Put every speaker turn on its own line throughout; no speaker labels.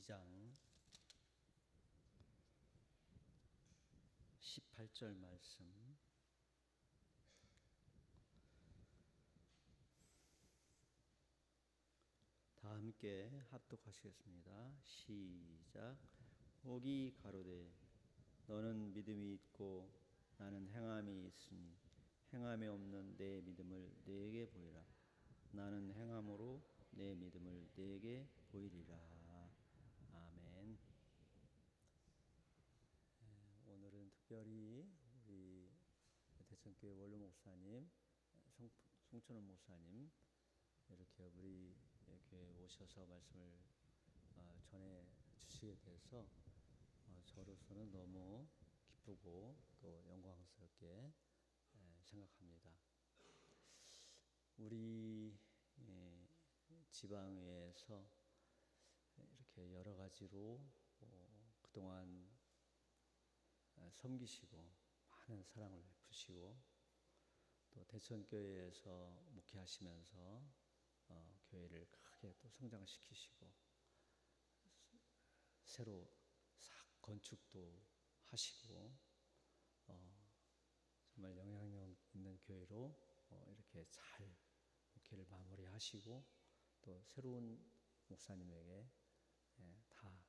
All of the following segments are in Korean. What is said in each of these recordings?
2장 18절 말씀. 다 함께 합독하시겠습니다. 시작. 오기 가로되 너는 믿음이 있고 나는 행함이 있으니 행함이 없는 내 믿음을 네게 보이라. 나는 행함으로 내 믿음을 네게 보이리라. 아멘. 오늘은 특별히 우리 대천교회 원로 목사님, 송천원 목사님 이렇게 우리 교회에 오셔서 말씀을 전해 주시게 돼서 저로서는 너무 기쁘고 또 영광스럽게 생각합니다. 우리 지방에서 이렇게 여러 가지로 그동안 섬기시고 많은 사랑을 베푸시고 또 대천교회에서 목회하시면서 교회를 크게 또 성장시키시고 새로 건축도 하시고 정말 영향력 있는 교회로 이렇게 잘 목회를 마무리하시고 또 새로운 목사님에게 다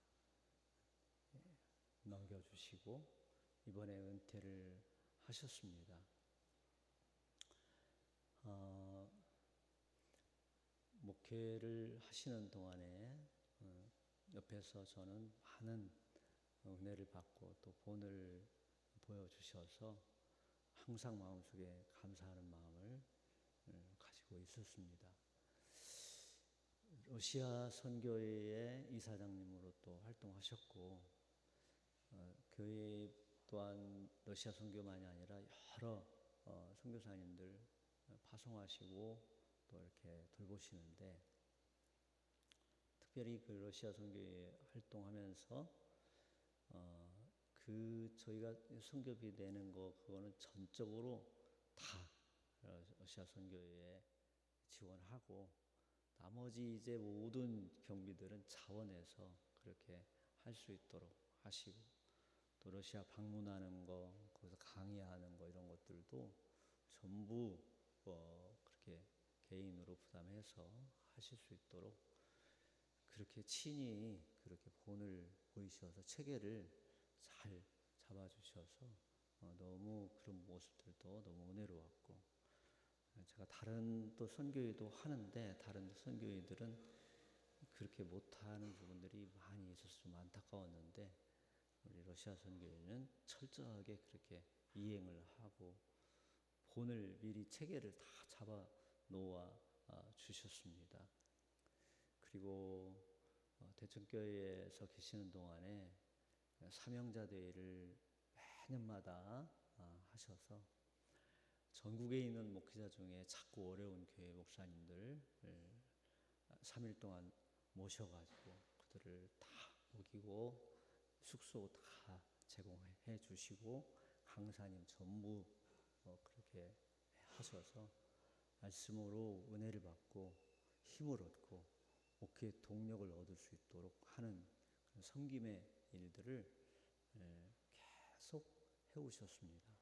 넘겨주시고 이번에 은퇴를 하셨습니다. 목회를 하시는 동안에 옆에서 저는 많은 은혜를 받고 또 본을 보여주셔서 항상 마음속에 감사하는 마음을 가지고 있었습니다. 러시아 선교회의 이사장님으로 또 활동하셨고 교회 또한 러시아 선교만이 아니라 여러 선교사님들 파송하시고 또 이렇게 돌보시는데 특별히 그 러시아 선교회 활동하면서 저희가 선교비 내는 거 그거는 전적으로 다 러시아 선교회에 지원하고 나머지 이제 모든 경비들은 자원해서 그렇게 할 수 있도록 하시고 또 러시아 방문하는 거 거기서 강의하는 거 이런 것들도 전부 그렇게 개인으로 부담해서 하실 수 있도록 그렇게 친히 그렇게 본을 보이셔서 체계를 잘 잡아주셔서 너무 그런 모습들도 너무 은혜로웠고 제가 다른 또 선교회도 하는데 다른 선교회들은 그렇게 못하는 부분들이 많이 있어서 좀 안타까웠는데 우리 러시아 선교회는 철저하게 그렇게 이행을 하고 본을 미리 체계를 다 잡아 놓아 주셨습니다. 그리고 대천교회에서 계시는 동안에 사명자 대회를 매년마다 하셔서 전국에 있는 목회자 중에 작고 어려운 교회 목사님들 3일 동안 모셔가지고 그들을 다 먹이고 숙소 다 제공해 주시고 강사님 전부 그렇게 하셔서 말씀으로 은혜를 받고 힘을 얻고 목회의 동력을 얻을 수 있도록 하는 섬김의 일들을 계속 해오셨습니다.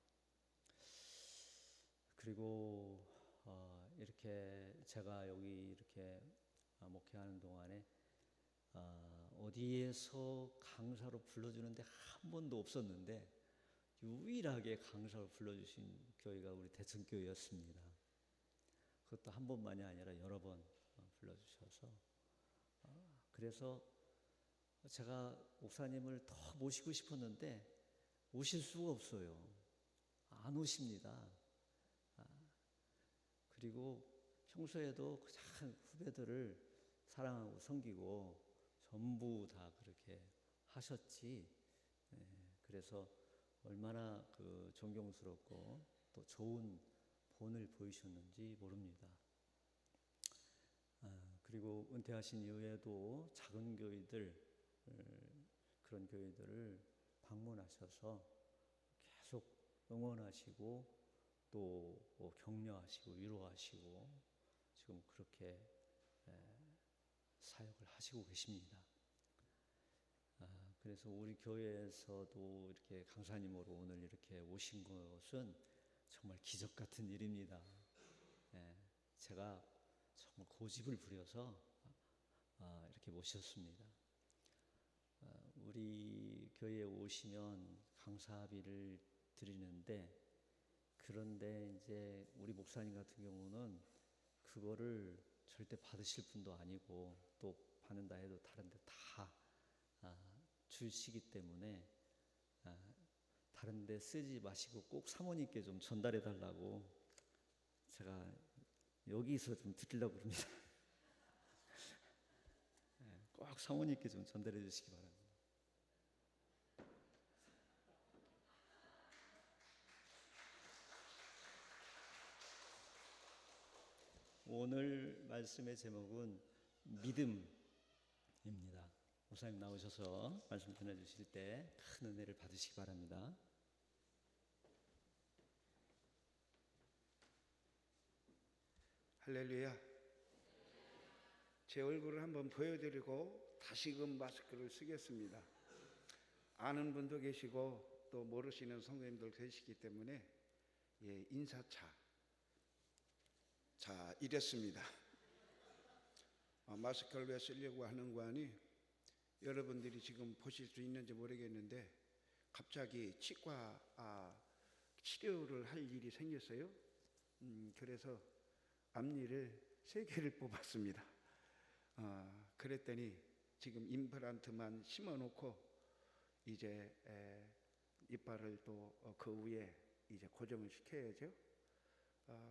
그리고 이렇게 제가 여기 이렇게 목회하는 동안에 어디에서 강사로 불러주는데 한 번도 없었는데 유일하게 강사로 불러주신 교회가 우리 대천교회였습니다. 그것도 한 번만이 아니라 여러 번 불러주셔서 그래서 제가 목사님을 더 모시고 싶었는데 오실 수가 없어요. 안 오십니다. 그리고 평소에도 그냥 후배들을 사랑하고 섬기고 전부 다 그렇게 하셨지. 그래서 얼마나 그 존경스럽고 또 좋은 본을 보이셨는지 모릅니다. 그리고 은퇴하신 이후에도 작은 교회들 그런 교회들을 방문하셔서 계속 응원하시고 또 격려하시고 위로하시고 지금 그렇게 사역을 하시고 계십니다. 그래서 우리 교회에서도 이렇게 강사님으로 오늘 이렇게 오신 것은 정말 기적 같은 일입니다. 예, 제가 정말 고집을 부려서 이렇게 모셨습니다. 우리 교회에 오시면 강사비를 드리는데, 그런데 이제 우리 목사님 같은 경우는 그거를 절대 받으실 분도 아니고, 또 받는다 해도 다른 데 다 주시기 때문에 다른 데 쓰지 마시고 꼭 사모님께 좀 전달해 달라고 제가 여기서 좀 드리려고 합니다. 꼭 사모님께 좀 전달해 주시기 바랍니다. 오늘 말씀의 제목은 믿음입니다. 목사님 나오셔서 말씀 전해주실 때 큰 은혜를 받으시기 바랍니다.
할렐루야. 제 얼굴을 한번 보여드리고 다시금 마스크를 쓰겠습니다. 아는 분도 계시고 또 모르시는 성도님들 계시기 때문에 인사차. 자, 이랬습니다. 마스크를 왜 쓰려고 하는 거 아니? 여러분들이 지금 보실 수 있는지 모르겠는데 갑자기 치과 치료를 할 일이 생겼어요. 그래서 앞니를 3개를 뽑았습니다. 그랬더니 지금 임플란트만 심어놓고 이제 이빨을 또 그 위에 이제 고정을 시켜야죠.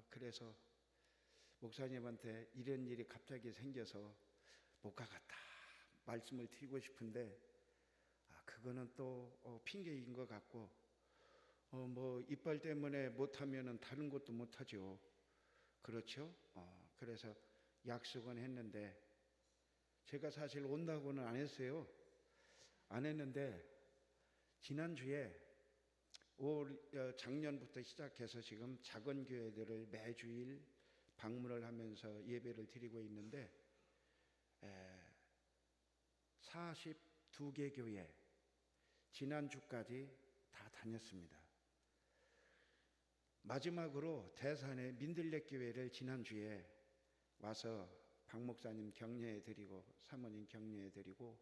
그래서 목사님한테 이런 일이 갑자기 생겨서 못 가겠다 말씀을 드리고 싶은데 그거는 또 핑계인 것 같고 뭐 이빨 때문에 못하면은 다른 것도 못하죠. 그렇죠? 그래서 약속은 했는데 제가 사실 온다고는 안 했어요. 안 했는데 지난주에 작년부터 시작해서 지금 작은 교회들을 매주일 방문을 하면서 예배를 드리고 있는데 42개 교회 지난주까지 다 다녔습니다. 마지막으로 대산의 민들레 교회를 지난주에 와서 박 목사님 격려해 드리고 사모님 격려해 드리고,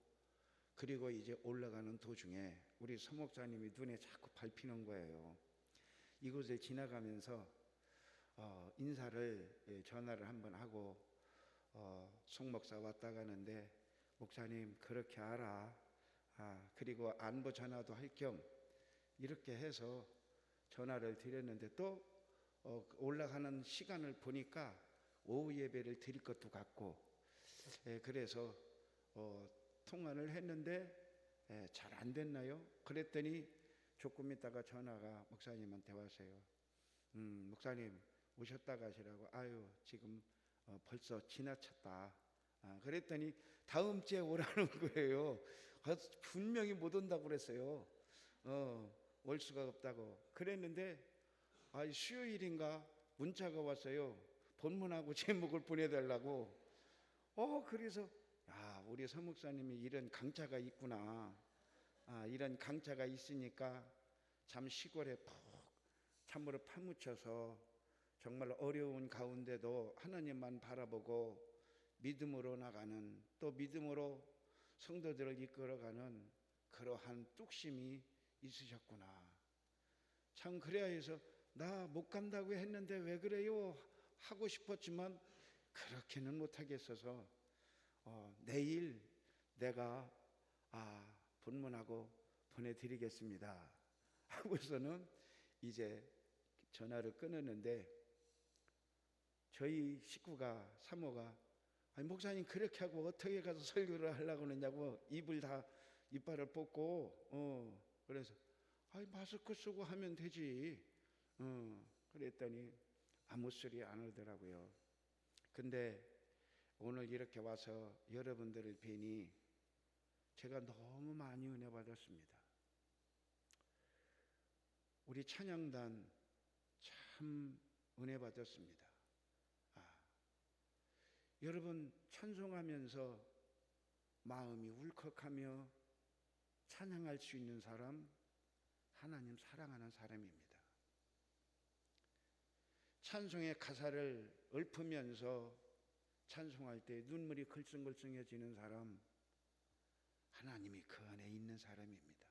그리고 이제 올라가는 도중에 우리 서 목사님이 눈에 자꾸 밟히는 거예요. 이곳을 지나가면서 인사를 전화를 한번 하고 송 목사 왔다 가는데 목사님 그렇게 알아. 그리고 안부 전화도 할 겸 이렇게 해서 전화를 드렸는데 또 올라가는 시간을 보니까 오후 예배를 드릴 것도 같고, 그래서 통화를 했는데 잘 안 됐나요? 그랬더니 조금 있다가 전화가 목사님한테 왔어요. 목사님 오셨다 가시라고. 아유 지금 벌써 지나쳤다. 그랬더니 다음 주에 오라는 거예요. 분명히 못 온다고 그랬어요. 올 수가 없다고 그랬는데 수요일인가 문자가 왔어요. 본문하고 제목을 보내달라고. 그래서 우리 서 목사님이 이런 강자가 있구나. 이런 강자가 있으니까 참 시골에 푹 참으로 파묻혀서 정말 어려운 가운데도 하나님만 바라보고 믿음으로 나가는, 또 믿음으로 성도들을 이끌어가는 그러한 뚝심이 있으셨구나. 참 그래야 해서 나 못 간다고 했는데 왜 그래요? 하고 싶었지만 그렇게는 못하겠어서 내일 내가 본문하고 보내드리겠습니다 하고서는 이제 전화를 끊었는데, 저희 식구가 사모가 아니 목사님 그렇게 하고 어떻게 가서 설교를 하려고 그러냐고 이빨을 뽑고 그래서 마스크 쓰고 하면 되지. 그랬더니 아무 소리 안 하더라고요. 근데 오늘 이렇게 와서 여러분들을 뵈니 제가 너무 많이 은혜 받았습니다. 우리 찬양단 참 은혜 받았습니다. 여러분 찬송하면서 마음이 울컥하며 찬양할 수 있는 사람, 하나님 사랑하는 사람입니다. 찬송의 가사를 읊으면서 찬송할 때 눈물이 글썽글썽해지는 사람, 하나님이 그 안에 있는 사람입니다.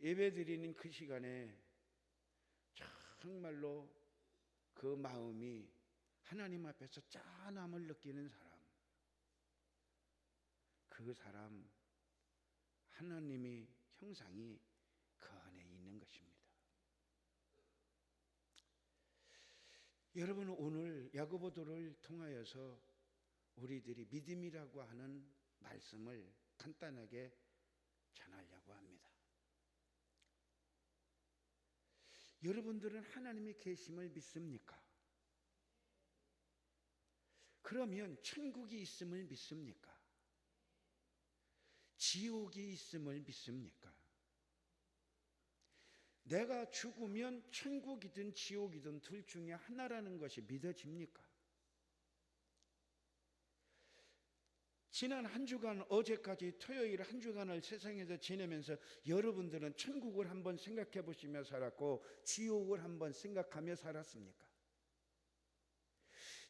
예배드리는 그 시간에 정말로 그 마음이 하나님 앞에서 짠함을 느끼는 사람, 그 사람 하나님의 형상이 그 안에 있는 것입니다. 여러분, 오늘 야고보도를 통하여서 우리들이 믿음이라고 하는 말씀을 간단하게 전하려고 합니다. 여러분들은 하나님이 계심을 믿습니까? 그러면 천국이 있음을 믿습니까? 지옥이 있음을 믿습니까? 내가 죽으면 천국이든 지옥이든 둘 중에 하나라는 것이 믿어집니까? 지난 한 주간, 어제까지 토요일 한 주간을 세상에서 지내면서 여러분들은 천국을 한번 생각해 보시며 살았고 지옥을 한번 생각하며 살았습니까?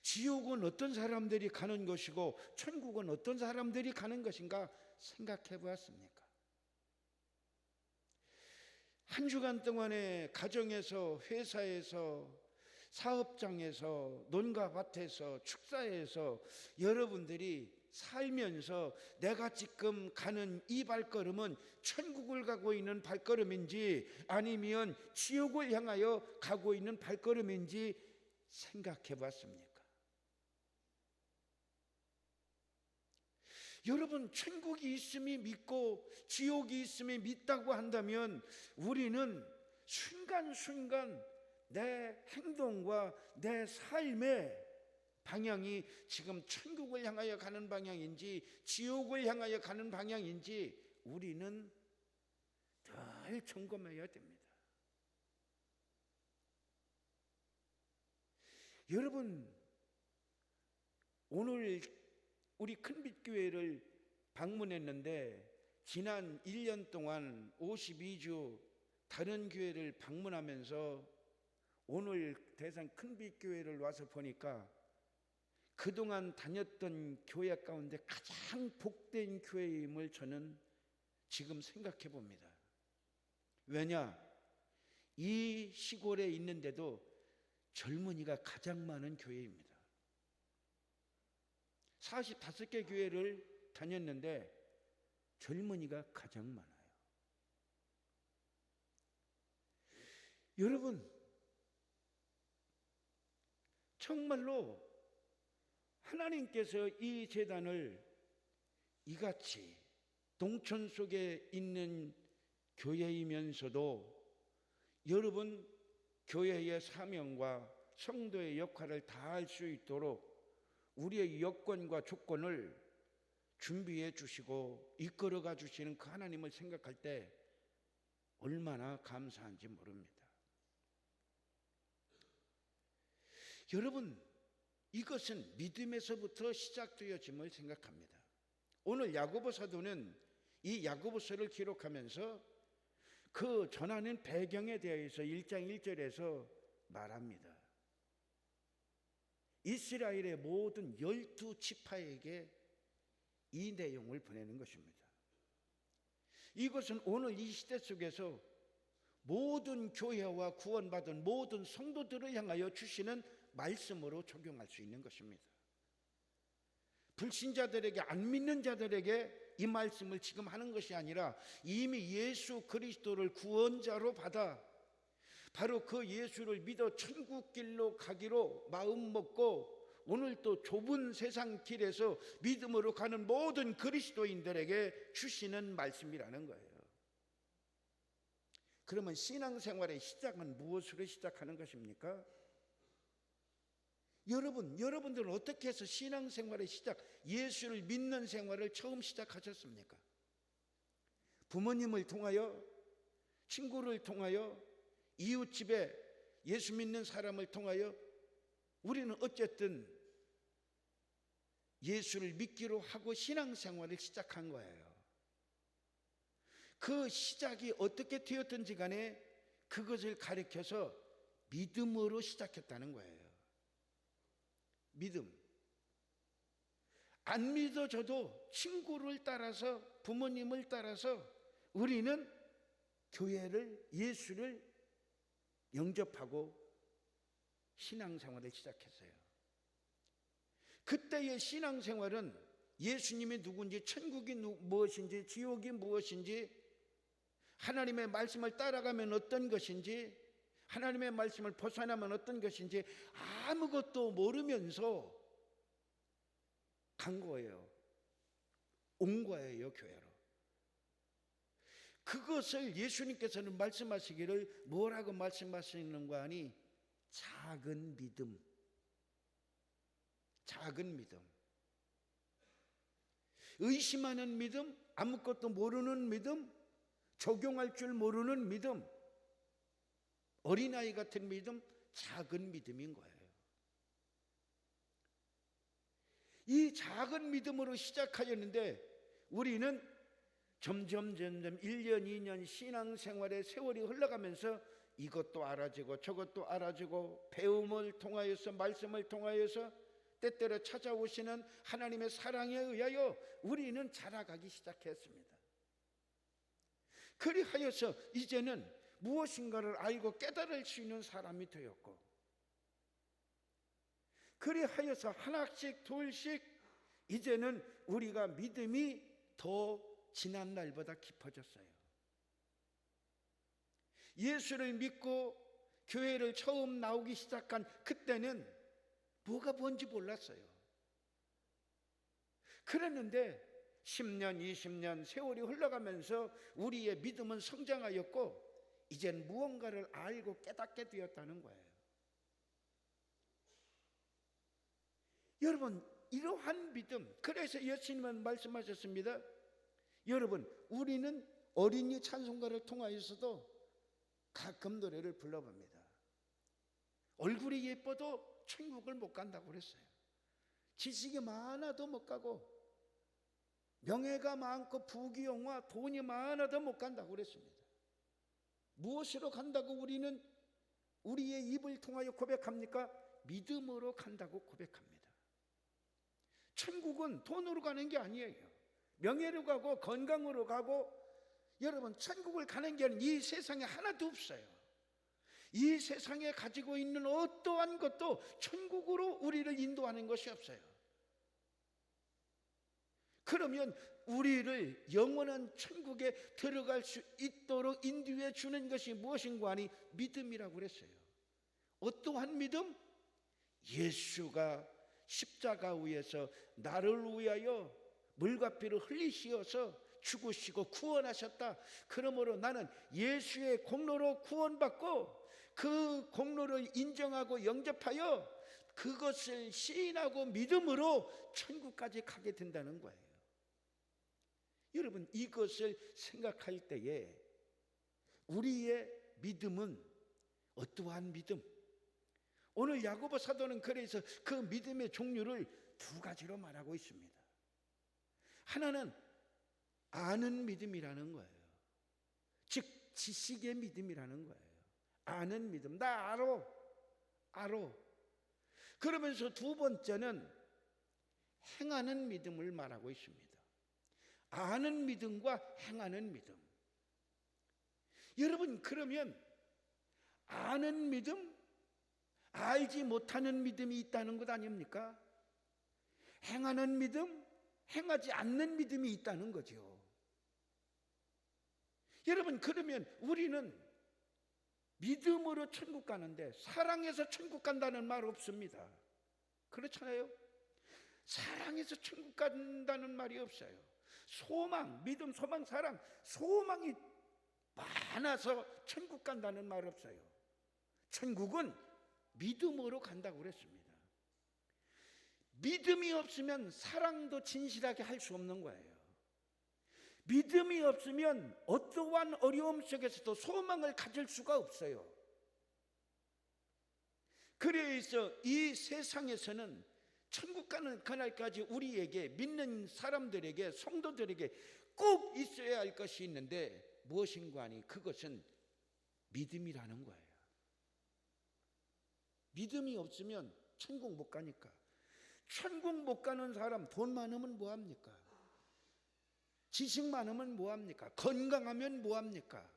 지옥은 어떤 사람들이 가는 것이고 천국은 어떤 사람들이 가는 것인가 생각해 보았습니까? 한 주간 동안에 가정에서, 회사에서, 사업장에서, 논과 밭에서, 축사에서 여러분들이 살면서 내가 지금 가는 이 발걸음은 천국을 가고 있는 발걸음인지 아니면 지옥을 향하여 가고 있는 발걸음인지 생각해 봤습니까? 여러분, 천국이 있음이 믿고 지옥이 있음이 믿다고 한다면 우리는 순간순간 내 행동과 내 삶의 방향이 지금 천국을 향하여 가는 방향인지 지옥을 향하여 가는 방향인지 우리는 늘 점검해야 됩니다. 여러분, 오늘 우리 큰빛교회를 방문했는데 지난 1년 동안 52주 다른 교회를 방문하면서 오늘 대산 큰빛교회를 와서 보니까 그동안 다녔던 교회 가운데 가장 복된 교회임을 저는 지금 생각해 봅니다. 왜냐? 이 시골에 있는데도 젊은이가 가장 많은 교회입니다. 45개 교회를 다녔는데 젊은이가 가장 많아요. 여러분, 정말로 하나님께서 이 제단을 이같이 동천 속에 있는 교회이면서도 여러분 교회의 사명과 성도의 역할을 다할 수 있도록 우리의 여건과 조건을 준비해 주시고 이끌어가 주시는 그 하나님을 생각할 때 얼마나 감사한지 모릅니다. 여러분, 이것은 믿음에서부터 시작되어짐을 생각합니다. 오늘 야고보 사도는 이 야고보서를 기록하면서 그 전하는 배경에 대해서 1장 1절에서 말합니다. 이스라엘의 모든 12지파에게 이 내용을 보내는 것입니다. 이것은 오늘 이 시대 속에서 모든 교회와 구원받은 모든 성도들을 향하여 주시는 말씀으로 적용할 수 있는 것입니다. 불신자들에게, 안 믿는 자들에게 이 말씀을 지금 하는 것이 아니라 이미 예수 그리스도를 구원자로 받아 바로 그 예수를 믿어 천국 길로 가기로 마음 먹고 오늘 또 좁은 세상 길에서 믿음으로 가는 모든 그리스도인들에게 주시는 말씀이라는 거예요. 그러면 신앙생활의 시작은 무엇으로 시작하는 것입니까? 여러분들은 어떻게 해서 신앙생활의 시작, 예수를 믿는 생활을 처음 시작하셨습니까? 부모님을 통하여, 친구를 통하여, 이웃집에 예수 믿는 사람을 통하여 우리는 어쨌든 예수를 믿기로 하고 신앙생활을 시작한 거예요. 그 시작이 어떻게 되었든지 간에 그것을 가리켜서 믿음으로 시작했다는 거예요. 믿음. 안 믿어져도 친구를 따라서, 부모님을 따라서 우리는 교회를, 예수를 영접하고 신앙생활을 시작했어요. 그때의 신앙생활은 예수님이 누군지, 천국이 무엇인지, 지옥이 무엇인지, 하나님의 말씀을 따라가면 어떤 것인지, 하나님의 말씀을 벗어나면 어떤 것인지 아무것도 모르면서 간 거예요. 온 거예요, 교회로. 그것을 예수님께서는 말씀하시기를 뭐라고 말씀하시는 거 아니? 작은 믿음. 작은 믿음. 의심하는 믿음, 아무것도 모르는 믿음, 적용할 줄 모르는 믿음, 어린아이 같은 믿음, 작은 믿음인 거예요. 이 작은 믿음으로 시작하였는데 우리는 점점 1년, 2년 신앙생활의 세월이 흘러가면서 이것도 알아지고 저것도 알아지고 배움을 통하여서, 말씀을 통하여서 때때로 찾아오시는 하나님의 사랑에 의하여 우리는 자라가기 시작했습니다. 그리하여서 이제는 무엇인가를 알고 깨달을 수 있는 사람이 되었고, 그리하여서 하나씩 둘씩 이제는 우리가 믿음이 더 지난 날보다 깊어졌어요. 예수를 믿고 교회를 처음 나오기 시작한 그때는 뭐가 뭔지 몰랐어요. 그랬는데 10년, 20년 세월이 흘러가면서 우리의 믿음은 성장하였고 이젠 무언가를 알고 깨닫게 되었다는 거예요. 여러분, 이러한 믿음, 그래서 예수님은 말씀하셨습니다. 여러분, 우리는 어린이 찬송가를 통하여서도 가끔 노래를 불러봅니다. 얼굴이 예뻐도 천국을 못 간다고 그랬어요. 지식이 많아도 못 가고, 명예가 많고 부귀영화, 돈이 많아도 못 간다고 그랬습니다. 무엇으로 간다고 우리는 우리의 입을 통하여 고백합니까? 믿음으로 간다고 고백합니다. 천국은 돈으로 가는 게 아니에요. 명예로 가고 건강으로 가고, 여러분, 천국을 가는 길은 이 세상에 하나도 없어요. 이 세상에 가지고 있는 어떠한 것도 천국으로 우리를 인도하는 것이 없어요. 그러면 우리를 영원한 천국에 들어갈 수 있도록 인도해 주는 것이 무엇인가 하니 믿음이라고 그랬어요. 어떠한 믿음? 예수가 십자가 위에서 나를 위하여 물과 피를 흘리시어서 죽으시고 구원하셨다. 그러므로 나는 예수의 공로로 구원받고 그 공로를 인정하고 영접하여 그것을 시인하고 믿음으로 천국까지 가게 된다는 거예요. 여러분, 이것을 생각할 때에 우리의 믿음은 어떠한 믿음? 오늘 야고보 사도는 그래서 그 믿음의 종류를 두 가지로 말하고 있습니다. 하나는 아는 믿음이라는 거예요. 즉 지식의 믿음이라는 거예요. 아는 믿음, 나 알아. 그러면서 두 번째는 행하는 믿음을 말하고 있습니다. 아는 믿음과 행하는 믿음. 여러분, 그러면 아는 믿음, 알지 못하는 믿음이 있다는 것 아닙니까? 행하는 믿음, 행하지 않는 믿음이 있다는 거죠. 여러분, 그러면 우리는 믿음으로 천국 가는데 사랑해서 천국 간다는 말 없습니다. 그렇잖아요? 사랑해서 천국 간다는 말이 없어요. 소망, 믿음, 소망, 사랑, 소망이 많아서 천국 간다는 말 없어요. 천국은 믿음으로 간다고 그랬습니다. 믿음이 없으면 사랑도 진실하게 할 수 없는 거예요. 믿음이 없으면 어떠한 어려움 속에서도 소망을 가질 수가 없어요. 그래서 이 세상에서는 천국 가는 그날까지 우리에게, 믿는 사람들에게, 성도들에게 꼭 있어야 할 것이 있는데 무엇인가 하니 그것은 믿음이라는 거예요. 믿음이 없으면 천국 못 가니까. 천국 못 가는 사람, 돈 많으면 뭐합니까? 지식 많으면 뭐합니까? 건강하면 뭐합니까?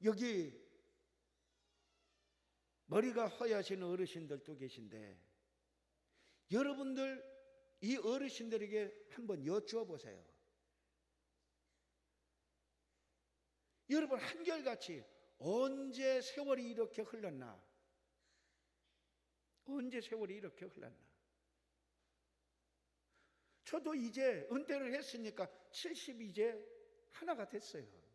여기 머리가 허야신 어르신들도 계신데 여러분들 이 어르신들에게 한번 여쭈어 보세요. 여러분 한결같이 언제 세월이 이렇게 흘렀나? 언제 세월이 이렇게 흘렀나? 저도 이제 은퇴를 했으니까 70 이제 하나가 됐어요.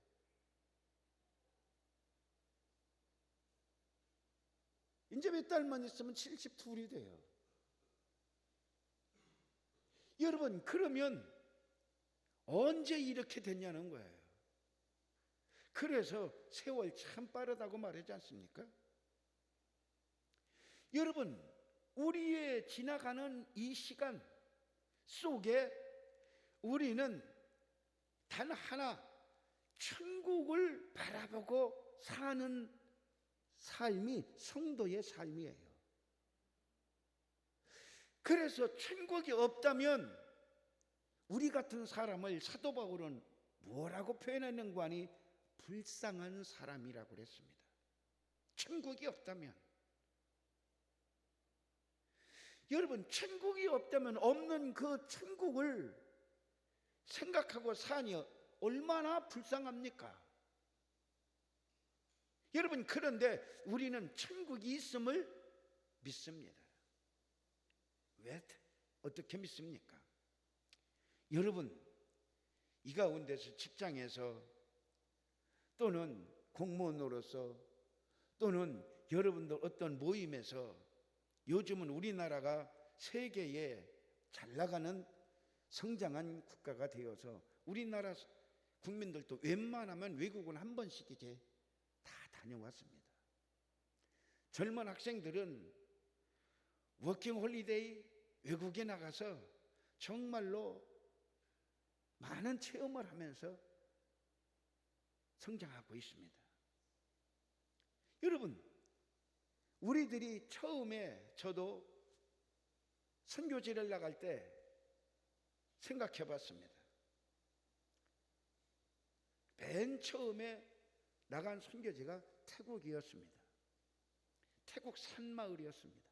이제 몇 달만 있으면 72이 돼요. 여러분, 그러면 언제 이렇게 됐냐는 거예요. 그래서 세월 참 빠르다고 말하지 않습니까? 여러분, 우리의 지나가는 이 시간 속에 우리는 단 하나, 천국을 바라보고 사는 삶이 성도의 삶이에요. 그래서 천국이 없다면 우리 같은 사람을 사도 바울은 뭐라고 표현했는가 하니 불쌍한 사람이라고 그랬습니다. 천국이 없다면, 여러분 천국이 없다면 없는 그 천국을 생각하고 사니 얼마나 불쌍합니까? 여러분, 그런데 우리는 천국이 있음을 믿습니다. 왜? 어떻게 믿습니까? 여러분, 이 가운데서 직장에서 또는 공무원으로서 또는 여러분들 어떤 모임에서 요즘은 우리나라가 세계에 잘 나가는 성장한 국가가 되어서 우리나라 국민들도 웬만하면 외국은 한 번씩 이제 다 다녀왔습니다. 젊은 학생들은 워킹 홀리데이 외국에 나가서 정말로 많은 체험을 하면서 성장하고 있습니다. 여러분, 우리들이 처음에 저도 선교지를 나갈 때 생각해 봤습니다. 맨 처음에 나간 선교지가 태국이었습니다. 태국 산마을이었습니다.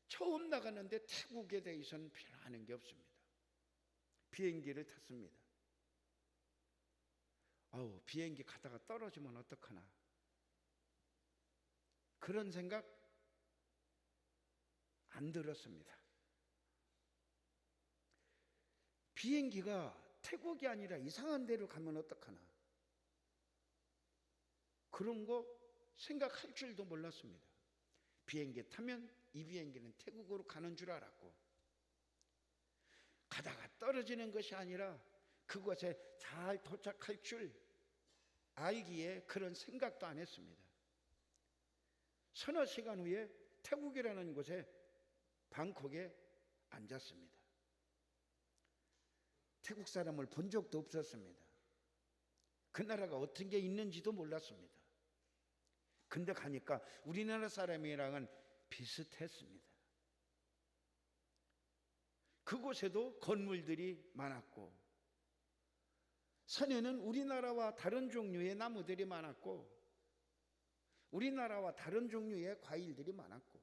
처음 나갔는데 태국에 대해서는 별로 아는 게 없습니다. 비행기를 탔습니다. 비행기 가다가 떨어지면 어떡하나, 그런 생각 안 들었습니다. 비행기가 태국이 아니라 이상한 데로 가면 어떡하나, 그런 거 생각할 줄도 몰랐습니다. 비행기 타면 이 비행기는 태국으로 가는 줄 알았고, 가다가 떨어지는 것이 아니라 그곳에 잘 도착할 줄 알기에 그런 생각도 안 했습니다. 서너 시간 후에 태국이라는 곳에 방콕에 앉았습니다. 태국 사람을 본 적도 없었습니다. 그 나라가 어떤 게 있는지도 몰랐습니다. 근데 가니까 우리나라 사람이랑은 비슷했습니다. 그곳에도 건물들이 많았고, 산에는 우리나라와 다른 종류의 나무들이 많았고, 우리나라와 다른 종류의 과일들이 많았고,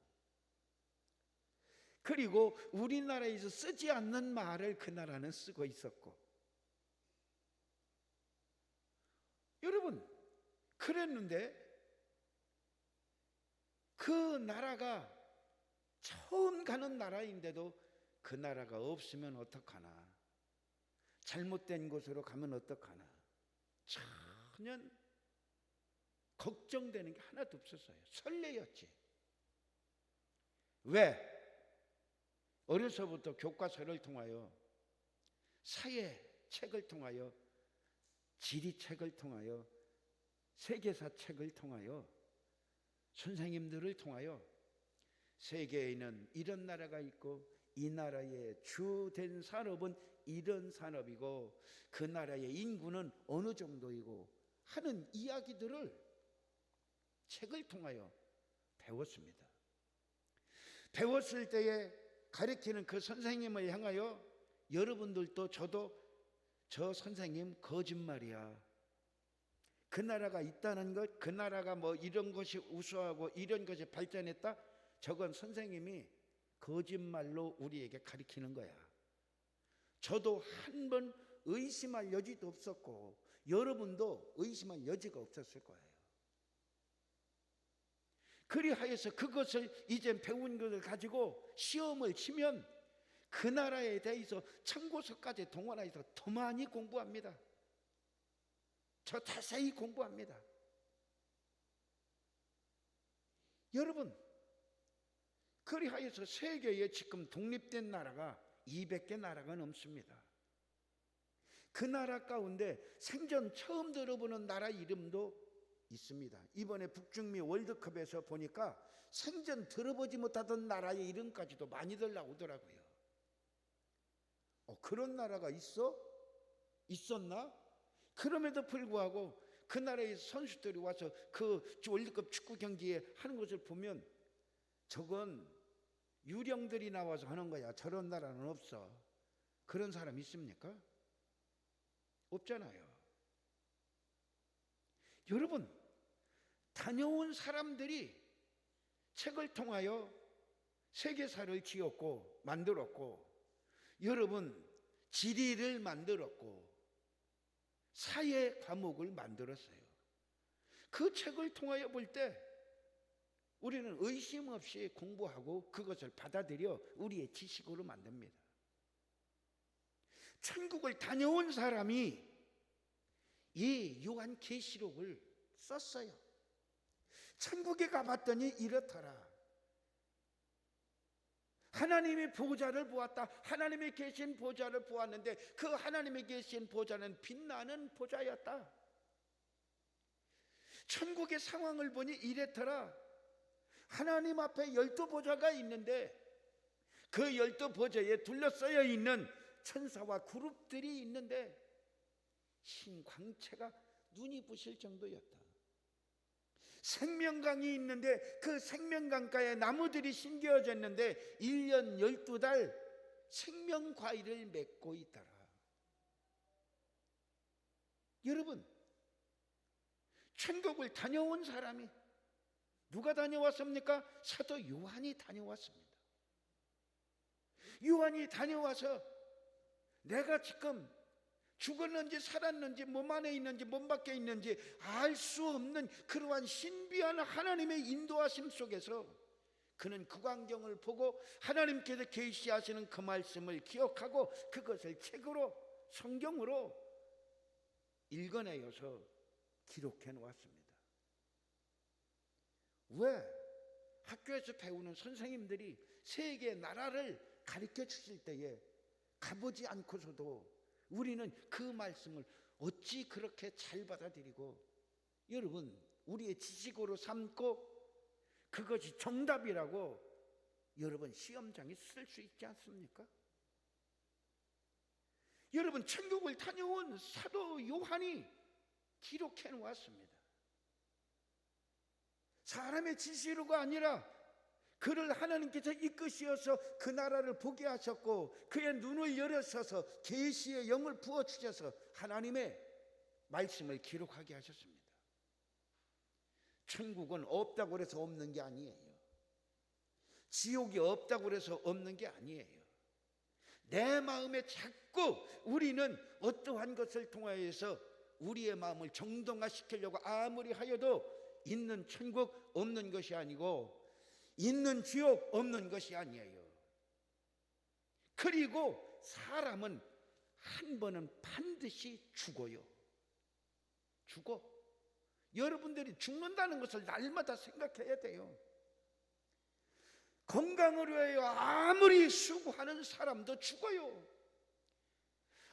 그리고 우리나라에서 쓰지 않는 말을 그 나라는 쓰고 있었고, 여러분, 그랬는데 그 나라가 처음 가는 나라인데도 그 나라가 없으면 어떡하나, 잘못된 곳으로 가면 어떡하나, 전혀 걱정되는 게 하나도 없었어요. 설레였지. 왜? 어려서부터 교과서를 통하여, 사회 책을 통하여, 지리책을 통하여, 세계사 책을 통하여, 선생님들을 통하여 세계에는 이런 나라가 있고 이 나라의 주된 산업은 이런 산업이고 그 나라의 인구는 어느 정도이고 하는 이야기들을 책을 통하여 배웠습니다. 배웠을 때에 가르치는 그 선생님을 향하여 여러분들도 저도 저 선생님 거짓말이야. 그 나라가 있다는 것, 그 나라가 뭐 이런 것이 우수하고 이런 것이 발전했다? 저건 선생님이 거짓말로 우리에게 가르치는 거야. 저도 한 번 의심할 여지도 없었고 여러분도 의심할 여지가 없었을 거예요. 그리하여서 그것을 이제 배운 것을 가지고 시험을 치면 그 나라에 대해서 참고서까지 동원해서 더 많이 공부합니다. 저 자세히 공부합니다. 여러분, 그리하여서 세계에 지금 독립된 나라가 200개 나라가 넘습니다. 그 나라 가운데 생전 처음 들어보는 나라 이름도 있습니다. 이번에 북중미 월드컵에서 보니까 생전 들어보지 못하던 나라의 이름까지도 많이들 나오더라고요. 그런 나라가 있었나? 그럼에도 불구하고 그 나라의 선수들이 와서 그 월드컵 축구 경기에 하는 것을 보면 저건 유령들이 나와서 하는 거야. 저런 나라는 없어. 그런 사람 있습니까? 없잖아요. 여러분, 다녀온 사람들이 책을 통하여 세계사를 지었고 만들었고, 여러분 지리를 만들었고 사회 과목을 만들었어요. 그 책을 통하여 볼 때 우리는 의심 없이 공부하고 그것을 받아들여 우리의 지식으로 만듭니다. 천국을 다녀온 사람이 이 요한계시록을 썼어요. 천국에 가봤더니 이렇더라. 하나님의 보좌를 보았다. 하나님이 계신 보좌를 보았는데 그 하나님이 계신 보좌는 빛나는 보좌였다. 천국의 상황을 보니 이랬더라. 하나님 앞에 12보좌가 있는데 그 12보좌에 둘러싸여 있는 천사와 그룹들이 있는데 흰 광채가 눈이 부실 정도였다. 생명강이 있는데 그 생명강가에 나무들이 심겨졌는데 1년 12달 생명과일을 맺고 있더라. 여러분, 천국을 다녀온 사람이 누가 다녀왔습니까? 사도 요한이 다녀왔습니다. 요한이 다녀와서 내가 지금 죽었는지 살았는지 몸 안에 있는지 몸 밖에 있는지 알 수 없는 그러한 신비한 하나님의 인도하심 속에서 그는 그 광경을 보고 하나님께서 계시하시는 그 말씀을 기억하고 그것을 책으로 성경으로 읽어내어서 기록해 놓았습니다. 왜? 학교에서 배우는 선생님들이 세계 나라를 가르쳐 주실 때에 가보지 않고서도 우리는 그 말씀을 어찌 그렇게 잘 받아들이고 여러분 우리의 지식으로 삼고 그것이 정답이라고 여러분 시험장에 쓸 수 있지 않습니까? 여러분 천국을 다녀온 사도 요한이 기록해 놓았습니다. 사람의 지시로가 아니라 그를 하나님께서 이끄시어서 그 나라를 보게 하셨고 그의 눈을 열으셔서 계시의 영을 부어주셔서 하나님의 말씀을 기록하게 하셨습니다. 천국은 없다고 해서 없는 게 아니에요. 지옥이 없다고 해서 없는 게 아니에요. 내 마음에 자꾸 우리는 어떠한 것을 통하여서 우리의 마음을 정동화시키려고 아무리 하여도 있는 천국 없는 것이 아니고 있는 지옥 없는 것이 아니에요. 그리고 사람은 한 번은 반드시 죽어요. 죽어. 여러분들이 죽는다는 것을 날마다 생각해야 돼요. 건강을 위하여 아무리 수고하는 사람도 죽어요.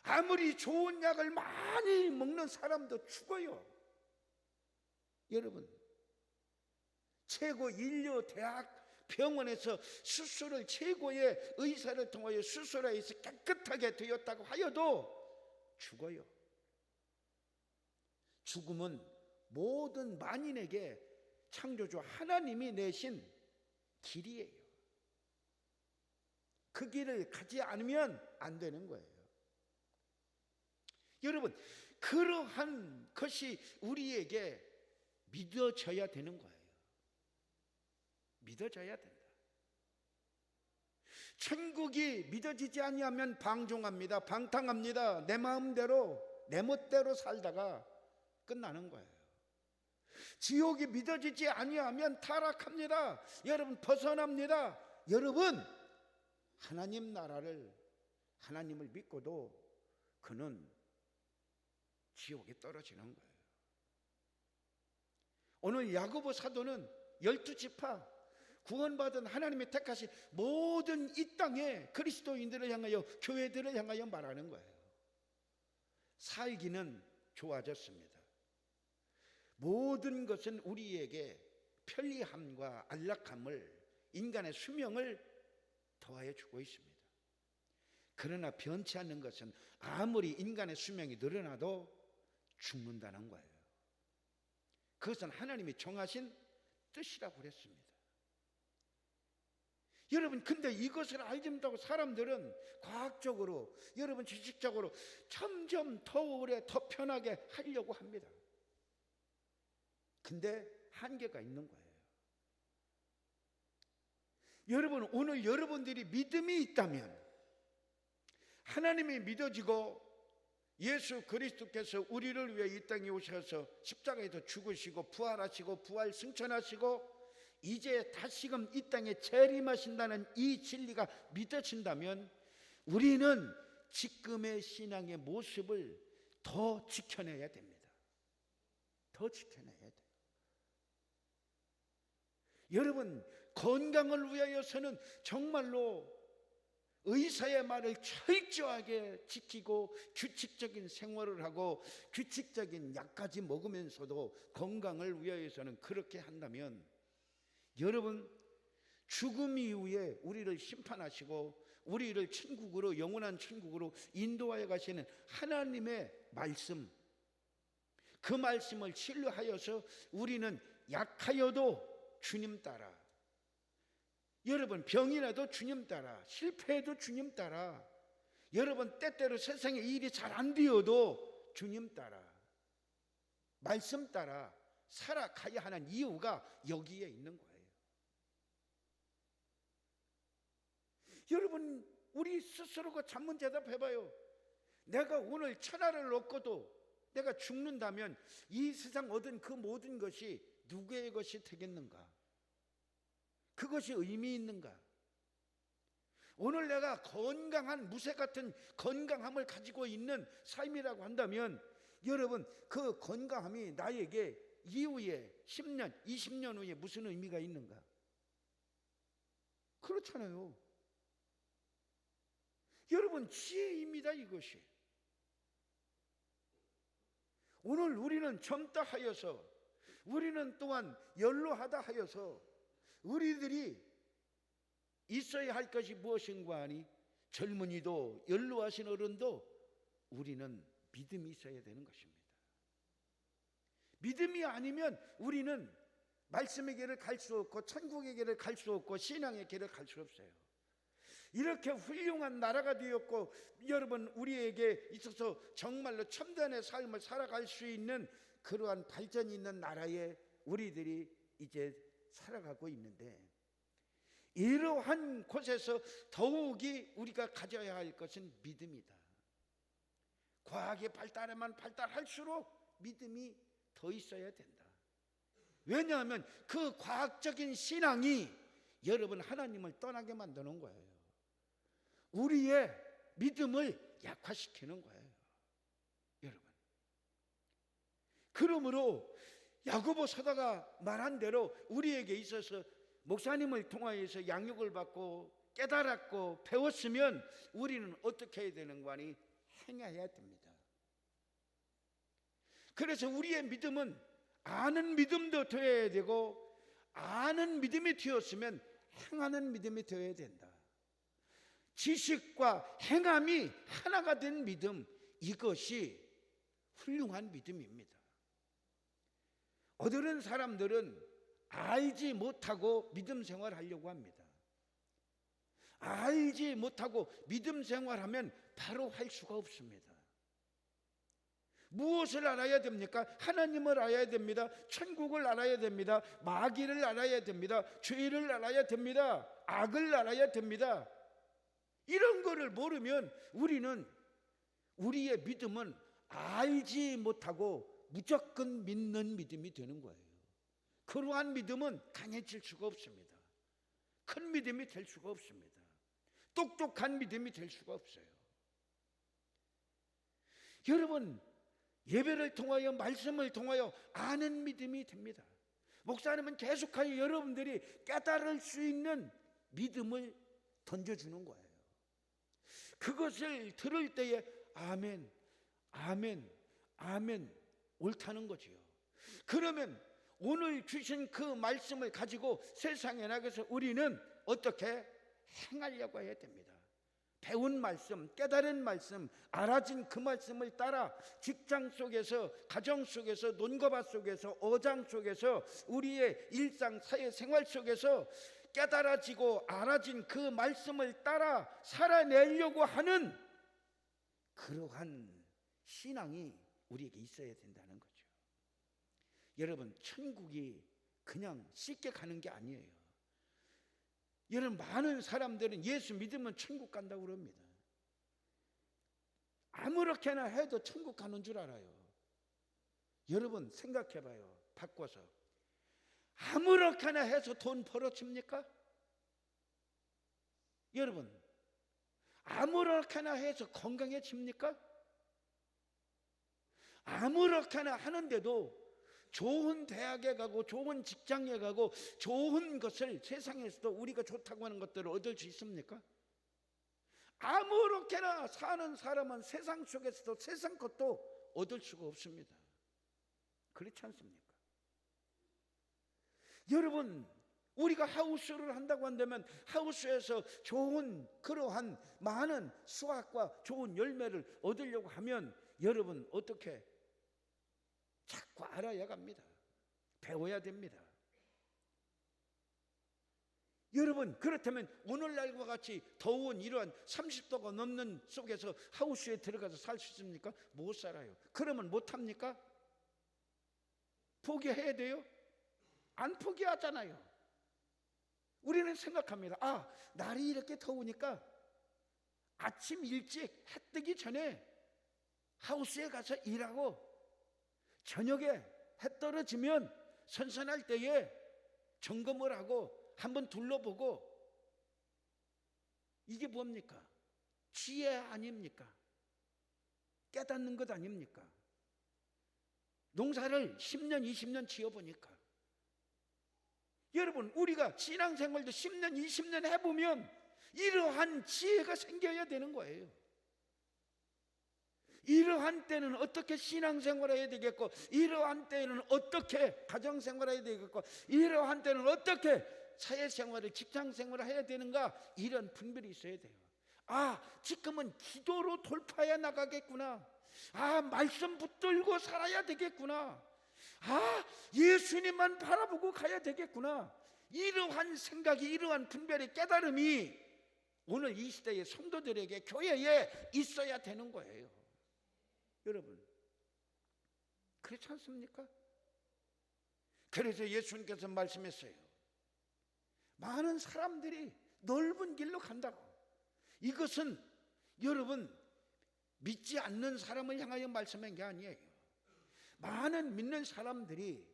아무리 좋은 약을 많이 먹는 사람도 죽어요. 여러분 최고 인류 대학 병원에서 수술을 최고의 의사를 통하여 수술해서 깨끗하게 되었다고 하여도 죽어요. 죽음은 모든 만인에게 창조주 하나님이 내신 길이에요. 그 길을 가지 않으면 안 되는 거예요. 여러분, 그러한 것이 우리에게 믿어져야 되는 거예요. 믿어져야 된다. 천국이 믿어지지 아니하면 방종합니다. 방탕합니다. 내 마음대로 내 멋대로 살다가 끝나는 거예요. 지옥이 믿어지지 아니하면 타락합니다. 여러분, 벗어납니다. 여러분, 하나님 나라를, 하나님을 믿고도 그는 지옥에 떨어지는 거예요. 오늘 야고보 사도는 12지파 구원받은 하나님의 택하신 모든 이 땅의 그리스도인들을 향하여, 교회들을 향하여 말하는 거예요. 살기는 좋아졌습니다. 모든 것은 우리에게 편리함과 안락함을, 인간의 수명을 더하여 주고 있습니다. 그러나 변치 않는 것은 아무리 인간의 수명이 늘어나도 죽는다는 거예요. 그것은 하나님이 정하신 뜻이라고 그랬습니다. 여러분, 근데 이것을 알지 못하고 사람들은 과학적으로, 여러분 지식적으로 점점 더 오래 더 편하게 하려고 합니다. 근데 한계가 있는 거예요. 여러분, 오늘 여러분들이 믿음이 있다면, 하나님이 믿어지고 예수 그리스도께서 우리를 위해 이 땅에 오셔서 십자가에서 죽으시고 부활하시고 부활 승천하시고 이제 다시금 이 땅에 재림하신다는 이 진리가 믿어진다면, 우리는 지금의 신앙의 모습을 더 지켜내야 됩니다. 더 지켜내야 돼요. 여러분, 건강을 위하여서는 정말로 의사의 말을 철저하게 지키고 규칙적인 생활을 하고 규칙적인 약까지 먹으면서도 건강을 위하여서는 그렇게 한다면, 여러분, 죽음 이후에 우리를 심판하시고 우리를 천국으로, 영원한 천국으로 인도하여 가시는 하나님의 말씀, 그 말씀을 신뢰하여서 우리는 약하여도 주님 따라, 여러분 병이라도 주님 따라, 실패해도 주님 따라, 여러분 때때로 세상에 일이 잘 안 되어도 주님 따라, 말씀 따라 살아가야 하는 이유가 여기에 있는 거예요. 여러분, 우리 스스로가 한번 대답해봐요. 내가 오늘 천하를 얻고도 내가 죽는다면 이 세상 얻은 그 모든 것이 누구의 것이 되겠는가? 그것이 의미 있는가? 오늘 내가 건강한 무쇠 같은 건강함을 가지고 있는 삶이라고 한다면, 여러분, 그 건강함이 나에게 이후에 10년, 20년 후에 무슨 의미가 있는가? 그렇잖아요. 여러분, 지혜입니다, 이것이. 오늘 우리는 젊다 하여서, 우리는 또한 연로하다 하여서 우리들이 있어야 할 것이 무엇인가 하니, 젊은이도 연로하신 어른도 우리는 믿음이 있어야 되는 것입니다. 믿음이 아니면 우리는 말씀의 길을 갈 수 없고 천국의 길을 갈 수 없고 신앙의 길을 갈 수 없어요. 이렇게 훌륭한 나라가 되었고, 여러분, 우리에게 있어서 정말로 첨단의 삶을 살아갈 수 있는 그러한 발전이 있는 나라에 우리들이 이제 살아가고 있는데, 이러한 곳에서 더욱이 우리가 가져야 할 것은 믿음이다. 과학이 발달하면 발달할수록 믿음이 더 있어야 된다. 왜냐하면 그 과학적인 신앙이 여러분 하나님을 떠나게 만드는 거예요. 우리의 믿음을 약화시키는 거예요, 여러분. 그러므로 야고보 사도가 말한 대로 우리에게 있어서 목사님을 통하여서 양육을 받고 깨달았고 배웠으면 우리는 어떻게 해야 되는 거 아니? 행해야 됩니다. 그래서 우리의 믿음은 아는 믿음도 되어야 되고, 아는 믿음이 되었으면 행하는 믿음이 되어야 된다. 지식과 행함이 하나가 된 믿음, 이것이 훌륭한 믿음입니다. 어떤 사람들은 알지 못하고 믿음 생활하려고 합니다. 알지 못하고 믿음 생활하면 바로 할 수가 없습니다. 무엇을 알아야 됩니까? 하나님을 알아야 됩니다. 천국을 알아야 됩니다. 마귀를 알아야 됩니다. 죄를 알아야 됩니다. 악을 알아야 됩니다. 이런 거를 모르면 우리의 믿음은 알지 못하고 무조건 믿는 믿음이 되는 거예요. 그러한 믿음은 강해질 수가 없습니다. 큰 믿음이 될 수가 없습니다. 똑똑한 믿음이 될 수가 없어요. 여러분, 예배를 통하여 말씀을 통하여 아는 믿음이 됩니다. 목사님은 계속하여 여러분들이 깨달을 수 있는 믿음을 던져주는 거예요. 그것을 들을 때에 아멘, 아멘, 아멘 옳다는 거지요. 그러면 오늘 주신 그 말씀을 가지고 세상에 나가서 우리는 어떻게 행하려고 해야 됩니다. 배운 말씀, 깨달은 말씀, 알아진 그 말씀을 따라 직장 속에서, 가정 속에서, 논거밭 속에서, 어장 속에서, 우리의 일상 사회 생활 속에서 깨달아지고 알아진 그 말씀을 따라 살아내려고 하는 그러한 신앙이 우리에게 있어야 된다는 거죠. 여러분, 천국이 그냥 쉽게 가는 게 아니에요. 여러분, 많은 사람들은 예수 믿으면 천국 간다고 그럽니다. 아무렇게나 해도 천국 가는 줄 알아요. 여러분 생각해봐요. 바꿔서 아무렇게나 해서 돈 벌어집니까? 여러분, 아무렇게나 해서 건강해집니까? 아무렇게나 하는데도 좋은 대학에 가고 좋은 직장에 가고 좋은 것을 세상에서도 우리가 좋다고 하는 것들을 얻을 수 있습니까? 아무렇게나 사는 사람은 세상 속에서도 세상 것도 얻을 수가 없습니다. 그렇지 않습니까? 여러분, 우리가 하우스를 한다고 한다면 하우스에서 좋은 그러한 많은 수확과 좋은 열매를 얻으려고 하면 여러분 어떻게 자꾸 알아야 갑니다. 배워야 됩니다. 여러분, 그렇다면 오늘날과 같이 더운 이러한 30도가 넘는 속에서 하우스에 들어가서 살 수 있습니까? 못 살아요. 그러면 못합니까? 포기해야 돼요? 안 포기하잖아요. 우리는 생각합니다. 아, 날이 이렇게 더우니까 아침 일찍 해 뜨기 전에 하우스에 가서 일하고 저녁에 해 떨어지면 선선할 때에 점검을 하고 한번 둘러보고, 이게 뭡니까? 지혜 아닙니까? 깨닫는 것 아닙니까? 농사를 10년 20년 지어보니까 여러분, 우리가 신앙생활도 10년 20년 해보면 이러한 지혜가 생겨야 되는 거예요. 이러한 때는 어떻게 신앙생활해야 되겠고, 이러한 때는 어떻게 가정생활해야 되겠고, 이러한 때는 어떻게 사회생활을 직장생활을 해야 되는가, 이런 분별이 있어야 돼요. 아, 지금은 기도로 돌파해 나가겠구나. 아, 말씀 붙들고 살아야 되겠구나. 아, 예수님만 바라보고 가야 되겠구나. 이러한 생각이, 이러한 분별의 깨달음이 오늘 이 시대의 성도들에게, 교회에 있어야 되는 거예요. 여러분, 그렇지 않습니까? 그래서 예수님께서 말씀했어요. 많은 사람들이 넓은 길로 간다고. 이것은 여러분 믿지 않는 사람을 향하여 말씀한 게 아니에요. 많은 믿는 사람들이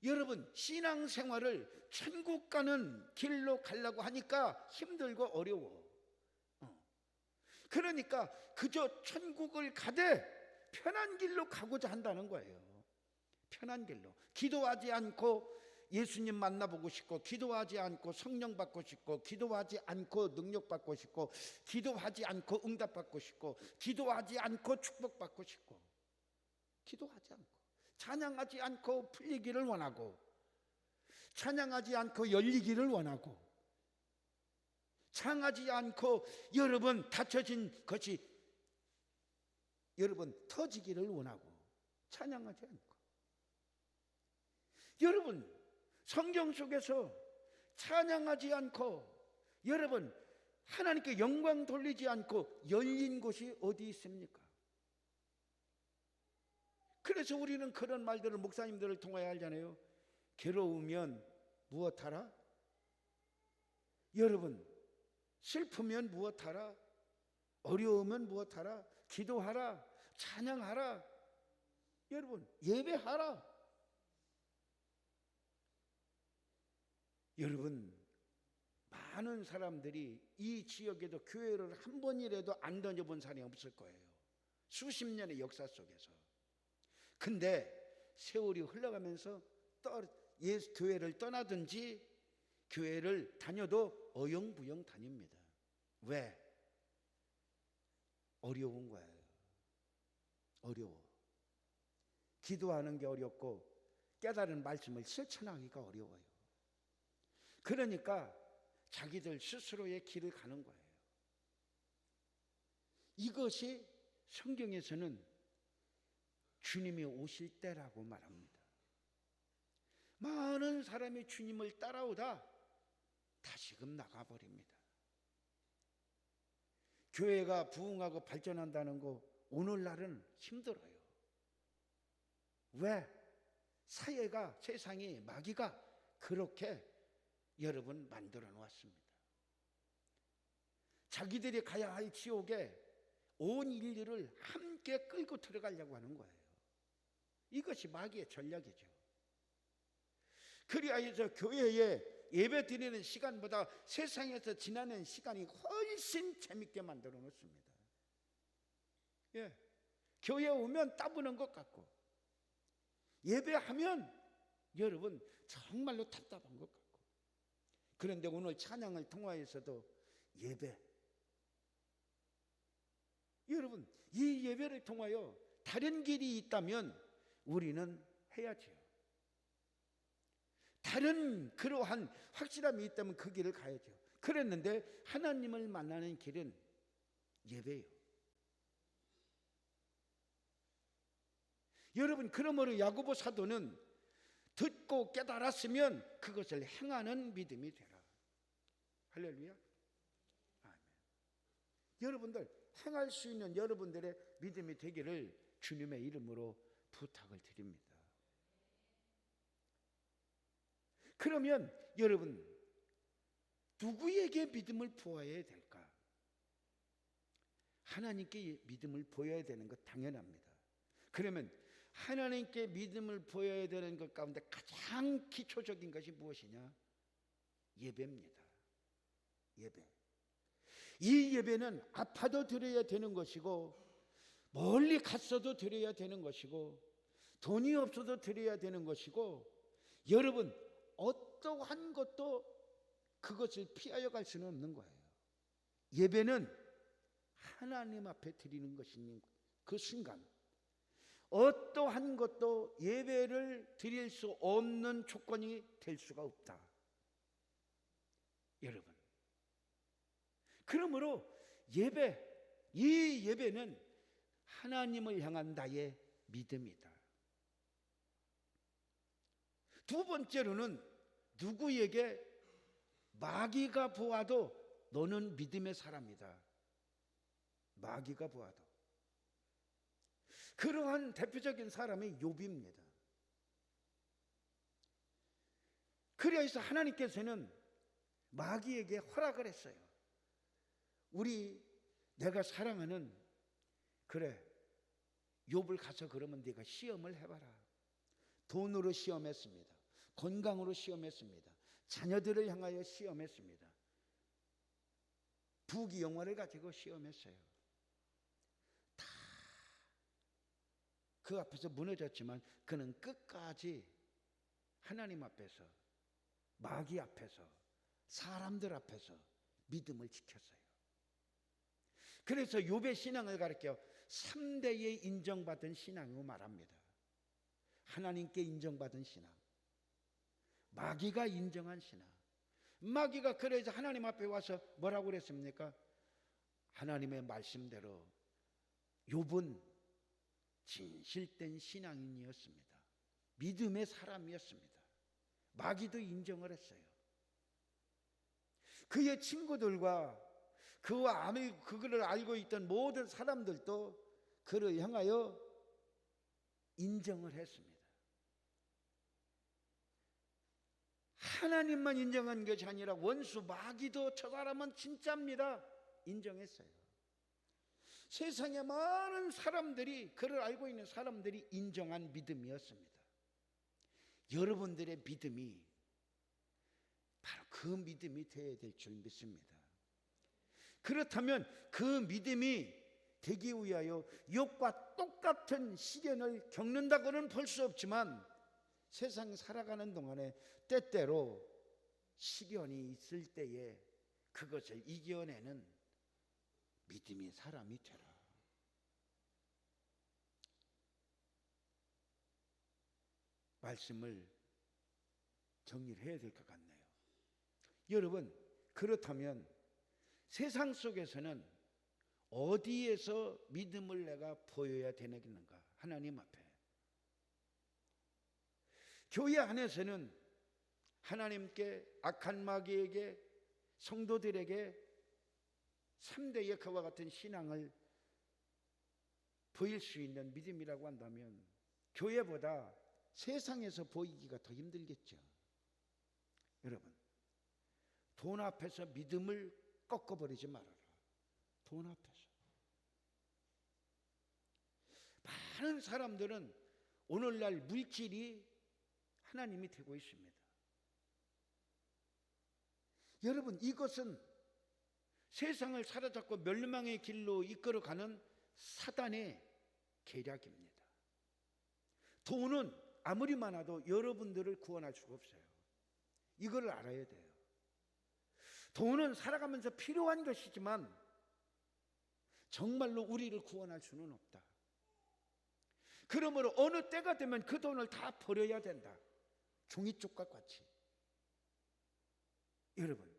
여러분 신앙생활을 천국 가는 길로 가려고 하니까 힘들고 어려워. 그러니까 그저 천국을 가되 편한 길로 가고자 한다는 거예요. 편한 길로. 기도하지 않고 예수님 만나보고 싶고, 기도하지 않고 성령 받고 싶고, 기도하지 않고 능력 받고 싶고, 기도하지 않고 응답 받고 싶고, 기도하지 않고 축복 받고 싶고, 기도하지 않고 찬양하지 않고 풀리기를 원하고, 찬양하지 않고 열리기를 원하고, 상하지 않고 여러분 닫혀진 것이 여러분 터지기를 원하고 찬양하지 않고, 여러분 성경 속에서 찬양하지 않고 여러분 하나님께 영광 돌리지 않고 열린 곳이 어디 있습니까? 그래서 우리는 그런 말들을 목사님들을 통하여 알잖아요. 괴로우면 무엇하라? 여러분 슬프면 무엇하라? 어려우면 무엇하라? 기도하라, 찬양하라, 여러분 예배하라. 여러분 많은 사람들이 이 지역에도 교회를 한 번이라도 안 다녀본 사람이 없을 거예요, 수십 년의 역사 속에서. 근데 세월이 흘러가면서 교회를 떠나든지 교회를 다녀도 어영부영 다닙니다. 왜? 어려운 거예요. 어려워. 기도하는 게 어렵고 깨달은 말씀을 실천하기가 어려워요. 그러니까 자기들 스스로의 길을 가는 거예요. 이것이 성경에서는 주님이 오실 때라고 말합니다. 많은 사람이 주님을 따라오다 다시금 나가버립니다. 교회가 부흥하고 발전한다는 거 오늘날은 힘들어요. 왜? 사회가, 세상이, 마귀가 그렇게 여러분 만들어 놓았습니다. 자기들이 가야 할 지옥에 온 인류를 함께 끌고 들어가려고 하는 거예요. 이것이 마귀의 전략이죠. 그리하여서 교회에 예배 드리는 시간보다 세상에서 지나는 시간이 훨씬 재밌게 만들어 놓습니다. 예, 교회 오면 따분한 것 같고, 예배하면 여러분 정말로 답답한 것 같고. 그런데 오늘 찬양을 통하여서도 예배, 여러분 이 예배를 통하여 다른 길이 있다면 우리는 해야지요. 다른 그러한 확실함이 있다면 그 길을 가야죠. 그랬는데 하나님을 만나는 길은 예배예요. 여러분 그러므로 야고보 사도는 듣고 깨달았으면 그것을 행하는 믿음이 되라. 할렐루야. 아멘. 여러분들 행할 수 있는 여러분들의 믿음이 되기를 주님의 이름으로 부탁을 드립니다. 그러면 여러분 누구에게 믿음을 보여야 될까? 하나님께 믿음을 보여야 되는 것 당연합니다. 그러면 하나님께 믿음을 보여야 되는 것 가운데 가장 기초적인 것이 무엇이냐? 예배입니다. 예배. 이 예배는 아파도 드려야 되는 것이고, 멀리 갔어도 드려야 되는 것이고, 돈이 없어도 드려야 되는 것이고, 여러분 어떠한 것도 그것을 피하여 갈 수는 없는 거예요. 예배는 하나님 앞에 드리는 것인 그 순간 어떠한 것도 예배를 드릴 수 없는 조건이 될 수가 없다. 여러분, 그러므로 이 예배는 하나님을 향한 나의 믿음이다. 두 번째로는 누구에게 마귀가 보아도 너는 믿음의 사람이다. 마귀가 보아도. 그러한 대표적인 사람이 욥입니다. 그래서 하나님께서는 마귀에게 허락을 했어요. 내가 사랑하는, 그래, 욥을 가서 그러면 네가 시험을 해봐라. 돈으로 시험했습니다. 건강으로 시험했습니다. 자녀들을 향하여 시험했습니다. 부귀영화를 가지고 시험했어요. 다 그 앞에서 무너졌지만 그는 끝까지 하나님 앞에서, 마귀 앞에서, 사람들 앞에서 믿음을 지켰어요. 그래서 욥의 신앙을 가르쳐 3대에 인정받은 신앙으로 말합니다. 하나님께 인정받은 신앙, 마귀가 인정한 신앙, 마귀가 그래서 하나님 앞에 와서 뭐라고 그랬습니까? 하나님의 말씀대로 욥은 진실된 신앙인이었습니다. 믿음의 사람이었습니다. 마귀도 인정을 했어요. 그의 친구들과 그를 알고 있던 모든 사람들도 그를 향하여 인정을 했습니다. 하나님만 인정한 것이 아니라 원수 마귀도 저 사람은 진짜입니다 인정했어요. 세상에 많은 사람들이, 그를 알고 있는 사람들이 인정한 믿음이었습니다. 여러분들의 믿음이 바로 그 믿음이 되어야 될 줄 믿습니다. 그렇다면 그 믿음이 되기 위하여 욥과 똑같은 시련을 겪는다고는 볼 수 없지만 세상 살아가는 동안에 때때로 시련이 있을 때에 그것을 이겨내는 믿음의 사람이 되라. 말씀을 정리를 해야 될 것 같네요. 여러분, 그렇다면 세상 속에서는 어디에서 믿음을 내가 보여야 되겠는가? 하나님 앞에. 교회 안에서는 하나님께, 악한 마귀에게, 성도들에게 3대의 그와 같은 신앙을 보일 수 있는 믿음이라고 한다면 교회보다 세상에서 보이기가 더 힘들겠죠. 여러분, 돈 앞에서 믿음을 꺾어버리지 말아라. 돈 앞에서. 많은 사람들은 오늘날 물질이 하나님이 되고 있습니다. 여러분, 이것은 세상을 사로잡고 멸망의 길로 이끌어가는 사단의 계략입니다. 돈은 아무리 많아도 여러분들을 구원할 수가 없어요. 이걸 알아야 돼요. 돈은 살아가면서 필요한 것이지만 정말로 우리를 구원할 수는 없다. 그러므로 어느 때가 되면 그 돈을 다 버려야 된다. 종이쪽과 같이. 여러분,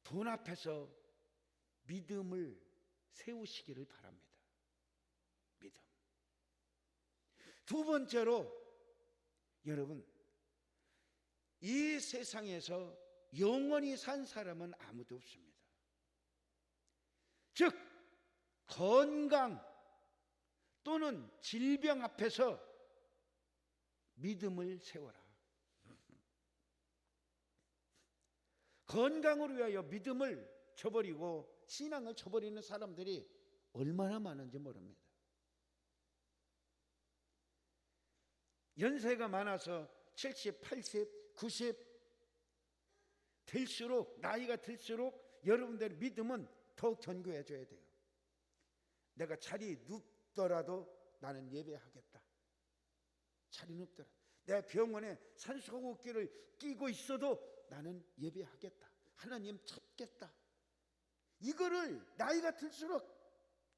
돈 앞에서 믿음을 세우시기를 바랍니다. 믿음. 두 번째로, 여러분, 이 세상에서 영원히 산 사람은 아무도 없습니다. 즉, 건강 또는 질병 앞에서 믿음을 세워라. 건강을 위하여 믿음을 저버리고 신앙을 저버리는 사람들이 얼마나 많은지 모릅니다. 연세가 많아서 70, 80, 90 될수록, 나이가 들수록 여러분들의 믿음은 더 견고해져야 돼요. 내가 자리 눕더라도 나는 예배하겠다. 자리 눕더라도, 내 병원에 산소호흡기를 끼고 있어도 나는 예배하겠다. 하나님 찾겠다. 이거를 나이가 들수록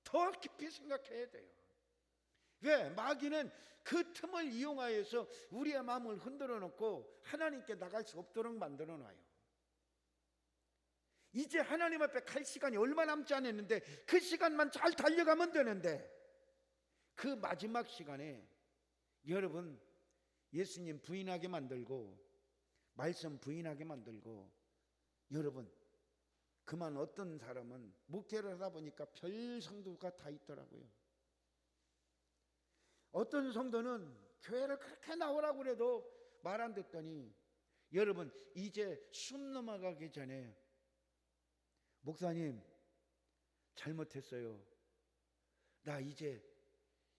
더 깊이 생각해야 돼요. 왜? 마귀는 그 틈을 이용하여서 우리의 마음을 흔들어 놓고 하나님께 나갈 수 없도록 만들어 놔요. 이제 하나님 앞에 갈 시간이 얼마 남지 않았는데 그 시간만 잘 달려가면 되는데, 그 마지막 시간에 여러분 예수님 부인하게 만들고 말씀 부인하게 만들고, 여러분 그만 어떤 사람은 목회를 하다 보니까 별 성도가 다 있더라고요. 어떤 성도는 교회를 그렇게 나오라고 그래도 말 안 듣더니, 여러분 이제 숨 넘어가기 전에 목사님 잘못했어요. 나 이제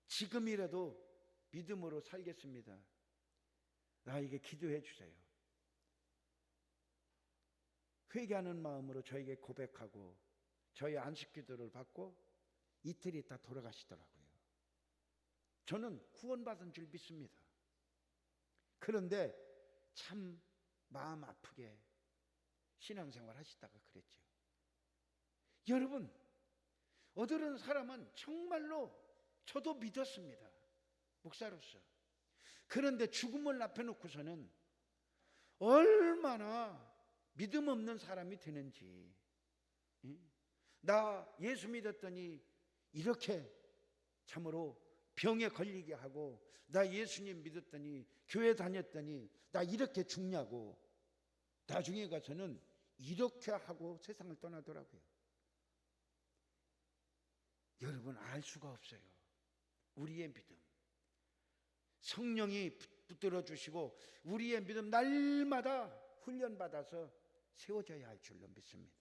지금이라도 믿음으로 살겠습니다. 나에게 기도해 주세요. 회개하는 마음으로 저에게 고백하고 저희 안식 기도를 받고 이틀 있다 돌아가시더라고요. 저는 구원받은 줄 믿습니다. 그런데 참 마음 아프게 신앙생활 하시다가 그랬죠. 여러분, 어떤 사람은 정말로 저도 믿었습니다. 목사로서. 그런데 죽음을 앞에 놓고서는 얼마나 믿음 없는 사람이 되는지, 나 예수 믿었더니 이렇게 참으로 병에 걸리게 하고, 나 예수님 믿었더니 교회 다녔더니 나 이렇게 죽냐고 나중에 가서는 이렇게 하고 세상을 떠나더라고요. 여러분, 알 수가 없어요. 우리의 믿음, 성령이 붙들어 주시고 우리의 믿음 날마다 훈련받아서 세워져야 할 줄로 믿습니다.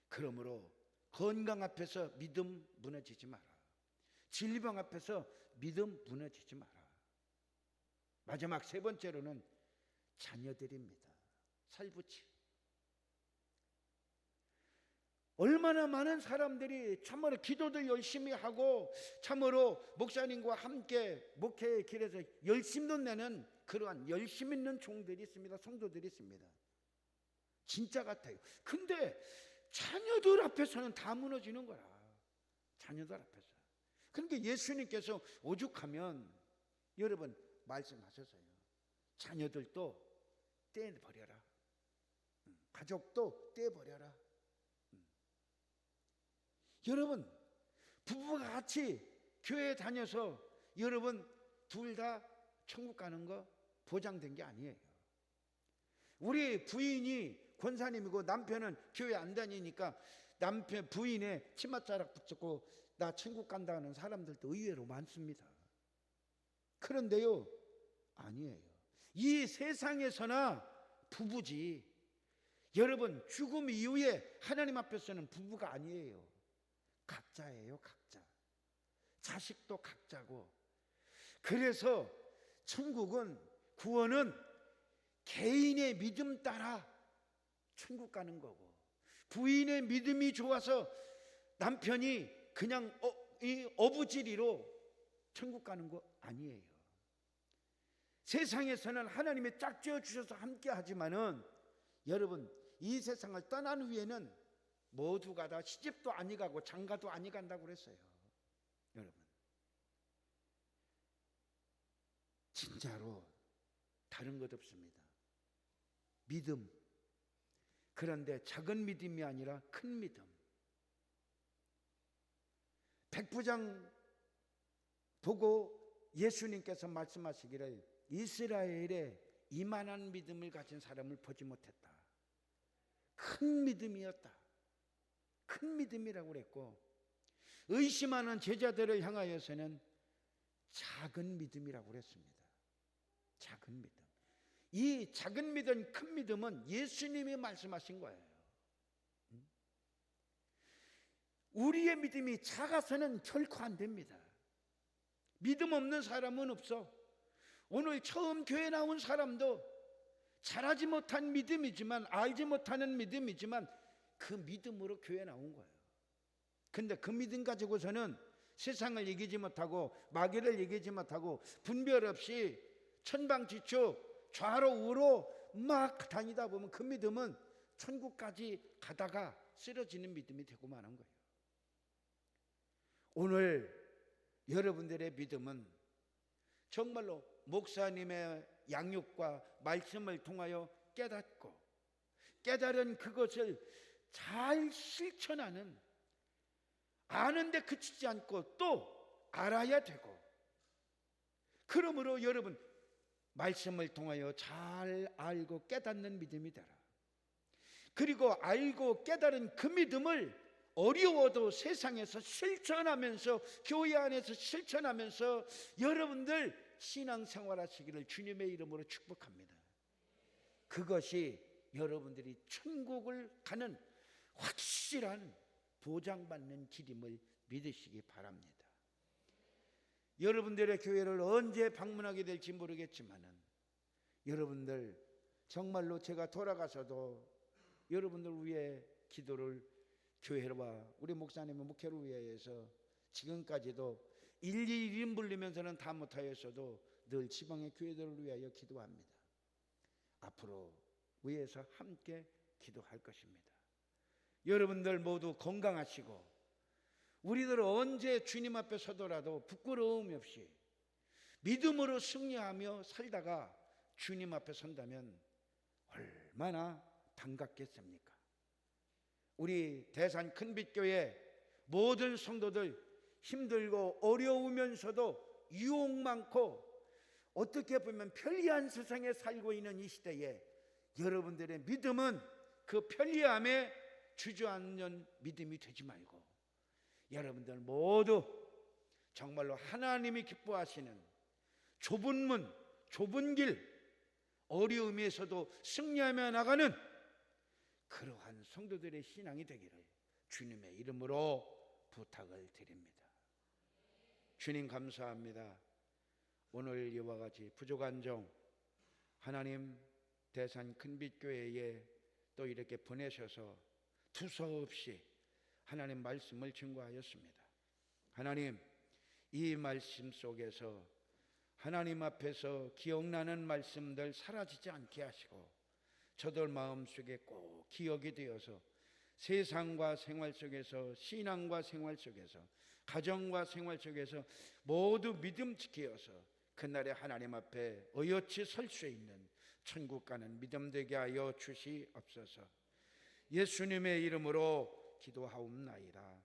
그러므로 건강 앞에서 믿음 무너지지 마라. 질병 앞에서 믿음 무너지지 마라. 마지막 세 번째로는 자녀들입니다. 살붙이. 얼마나 많은 사람들이 참으로 기도도 열심히 하고 참으로 목사님과 함께 목회의 길에서 열심도 내는 그러한 열심 있는 종들이 있습니다. 성도들이 있습니다. 진짜 같아요. 근데 자녀들 앞에서는 다 무너지는 거라. 자녀들 앞에서. 그러니까 예수님께서 오죽하면 여러분 말씀하셨어요. 자녀들도 떼버려라. 가족도 떼버려라. 여러분, 부부가 같이 교회 다녀서 여러분 둘 다 천국 가는 거 보장된 게 아니에요. 우리 부인이 권사님이고 남편은 교회 안 다니니까 남편 부인의 치맛자락 붙잡고 나 천국 간다는 사람들도 의외로 많습니다. 그런데요, 아니에요. 이 세상에서나 부부지. 여러분, 죽음 이후에 하나님 앞에서는 부부가 아니에요. 각자예요, 각자. 자식도 각자고. 그래서 천국은, 구원은 개인의 믿음 따라 천국 가는 거고, 부인의 믿음이 좋아서 남편이 그냥 어부지리로 천국 가는 거 아니에요. 세상에서는 하나님이 짝지어 주셔서 함께 하지만은 여러분, 이 세상을 떠난 후에는 모두가 다 시집도 아니 가고 장가도 아니 간다고 그랬어요. 여러분, 진짜로 다른 것 없습니다. 믿음. 그런데 작은 믿음이 아니라 큰 믿음. 백부장 보고 예수님께서 말씀하시기를 이스라엘에 이만한 믿음을 가진 사람을 보지 못했다. 큰 믿음이었다. 큰 믿음이라고 그랬고, 의심하는 제자들을 향하여서는 작은 믿음이라고 그랬습니다. 작은 믿음. 이 작은 믿음, 큰 믿음은 예수님이 말씀하신 거예요. 우리의 믿음이 작아서는 결코 안 됩니다. 믿음 없는 사람은 없어. 오늘 처음 교회 나온 사람도 잘하지 못한 믿음이지만, 알지 못하는 믿음이지만 그 믿음으로 교회 나온 거예요. 근데 그 믿음 가지고서는 세상을 이기지 못하고 마귀를 이기지 못하고 분별 없이 천방지축 좌로 우로 막 다니다 보면 그 믿음은 천국까지 가다가 쓰러지는 믿음이 되고 마는 거예요. 오늘 여러분들의 믿음은 정말로 목사님의 양육과 말씀을 통하여 깨닫고, 깨달은 그것을 잘 실천하는, 아는데 그치지 않고 또 알아야 되고, 그러므로 여러분 말씀을 통하여 잘 알고 깨닫는 믿음이 되라. 그리고 알고 깨달은 그 믿음을 어려워도 세상에서 실천하면서, 교회 안에서 실천하면서 여러분들 신앙생활 하시기를 주님의 이름으로 축복합니다. 그것이 여러분들이 천국을 가는 확실한 보장받는 길임을 믿으시기 바랍니다. 여러분들의 교회를 언제 방문하게 될지 모르겠지만은 여러분들 정말로 제가 돌아가서도 여러분들 위해 기도를, 교회와 우리 목사님의 목회를 위해서 지금까지도 일일이 이름 부르면서는 다 못하였어도 늘 지방의 교회들을 위하여 기도합니다. 앞으로 위에서 함께 기도할 것입니다. 여러분들 모두 건강하시고, 우리들 언제 주님 앞에 서더라도 부끄러움 없이 믿음으로 승리하며 살다가 주님 앞에 선다면 얼마나 반갑겠습니까? 우리 대산 큰빛교회 모든 성도들 힘들고 어려우면서도 유혹 많고 어떻게 보면 편리한 세상에 살고 있는 이 시대에 여러분들의 믿음은 그 편리함에 주저앉는 믿음이 되지 말고 여러분들 모두 정말로 하나님이 기뻐하시는 좁은 문, 좁은 길, 어려움에서도 승리하며 나가는 그러한 성도들의 신앙이 되기를 주님의 이름으로 부탁을 드립니다. 주님 감사합니다. 오늘 이와 같이 부족한 종 하나님 대산 큰빛교회에 또 이렇게 보내셔서 두서없이 하나님 말씀을 증거하였습니다. 하나님, 이 말씀 속에서 하나님 앞에서 기억나는 말씀들 사라지지 않게 하시고 저들 마음속에 꼭 기억이 되어서 세상과 생활 속에서, 신앙과 생활 속에서, 가정과 생활 속에서 모두 믿음 지키어서 그날에 하나님 앞에 어여치 설 수 있는 천국 가는 믿음 되게 하여 주시옵소서. 예수님의 이름으로 기도하옵나이다.